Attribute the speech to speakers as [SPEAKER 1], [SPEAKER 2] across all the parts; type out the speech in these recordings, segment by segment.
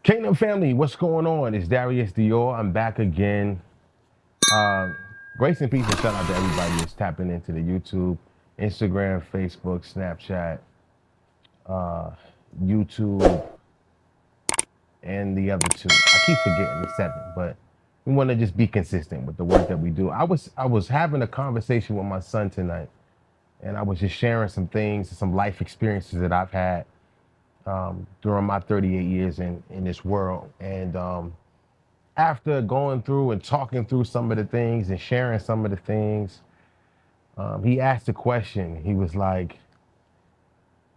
[SPEAKER 1] Kingdom family, what's going on? It's Darius Dior. I'm back again. Uh, Grace and peace and shout out to everybody that's tapping into the YouTube, Instagram, Facebook, Snapchat, uh, YouTube, and the other two. I keep forgetting the seven, but we want to just be consistent with the work that we do. I was having a conversation with my son tonight, and I was just sharing some things, some life experiences that I've had during my 38 years in this world, and after going through and talking through some of the things and sharing some of the things, he asked a question. He was like,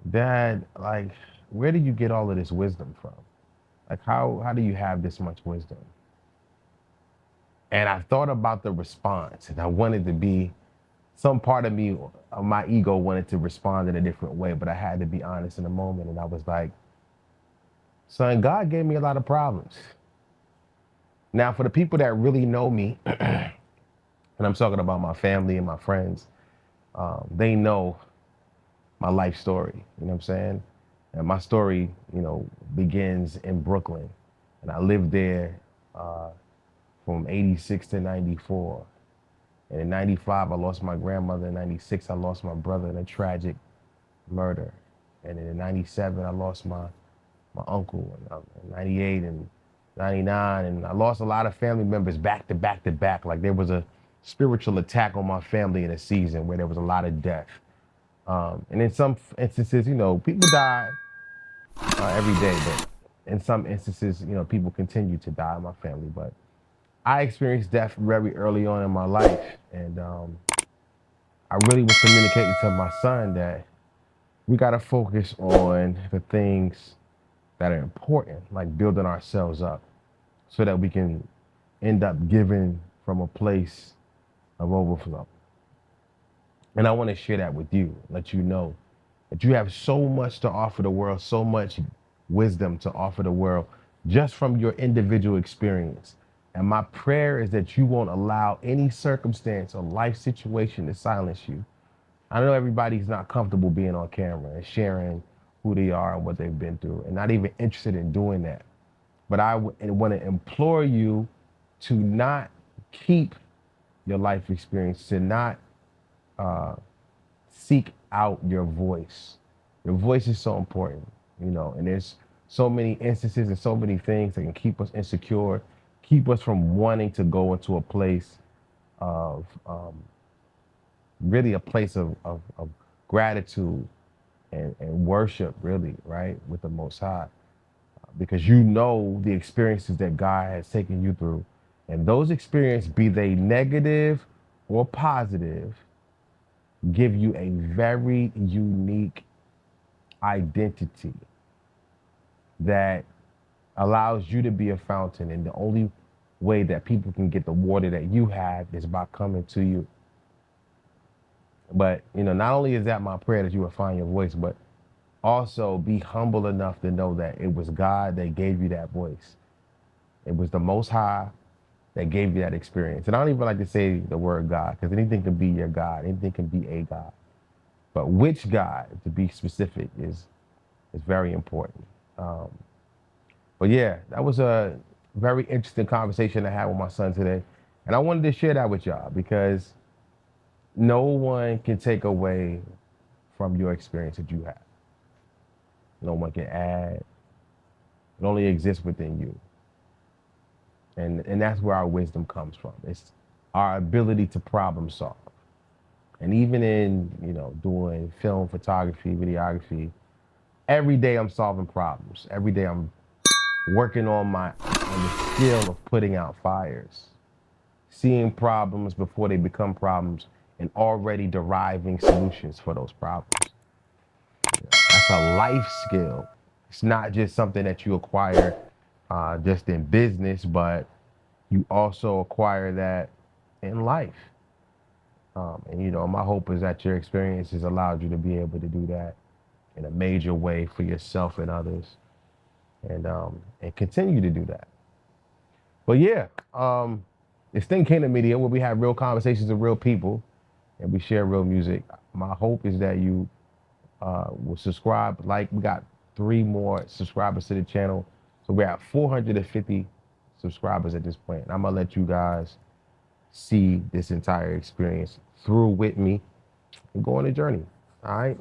[SPEAKER 1] Dad, like, where did you get all of this wisdom from? Like, how do you have this much wisdom? And I thought about the response, and I wanted to be, some part of me, my ego wanted to respond in a different way, but I had to be honest in the moment. And I was like, son, God gave me a lot of problems. Now, for the people that really know me, and I'm talking about my family and my friends, they know my life story. You know what I'm saying? And my story, begins in Brooklyn, and I lived there uh, from '86 to '94. And in '95, I lost my grandmother. In '96, I lost my brother in a tragic murder. And in '97, I lost my uncle. And in '98 and '99, and I lost a lot of family members back to back to back. Like there was a spiritual attack on my family in a season where there was a lot of death. And in some instances, people die every day, but in some instances, people continue to die in my family. But I experienced death very early on in my life. And I really was communicating to my son that we got to focus on the things that are important, like building ourselves up so that we can end up giving from a place of overflow. And I want to share that with you, let you know that you have so much to offer the world, so much wisdom to offer the world just from your individual experience. And my prayer is that you won't allow any circumstance or life situation to silence you. I know everybody's not comfortable being on camera and sharing who they are and what they've been through, and not even interested in doing that. But I want to implore you to not keep your life experience, to not uh, seek out your voice. Your voice is so important, and there's so many instances and so many things that can keep us insecure, keep us from wanting to go into a place of really a place of gratitude and worship, really, right, with the Most High. Because you know the experiences that God has taken you through. And those experiences, be they negative or positive, give you a very unique identity that allows you to be a fountain. And the only way that people can get the water that you have is by coming to you. But, not only is that my prayer that you will find your voice, but also be humble enough to know that it was God that gave you that voice. It was the Most High that gave you that experience. And I don't even like to say the word God, because anything can be your God, anything can be a God. But which God, to be specific, is very important. Um, but yeah, that was a very interesting conversation I had with my son today. And I wanted to share that with y'all because no one can take away from your experience that you have. No one can add. It only exists within you. And that's where our wisdom comes from. It's our ability to problem solve. And even in, doing film, photography, videography, every day I'm solving problems. Every day I'm working on the skill of putting out fires, seeing problems before they become problems, and already deriving solutions for those problems. That's a life skill. It's not just something that you acquire just in business, but you also acquire that in life. And my hope is that your experience has allowed you to be able to do that in a major way for yourself and others, and continue to do that. But yeah, it's Think Kingdom Media, where we have real conversations with real people and we share real music. My hope is that you will subscribe. Like, we got 3 more subscribers to the channel. So we're at 450 subscribers at this point. And I'm gonna let you guys see this entire experience through with me and go on a journey. All right.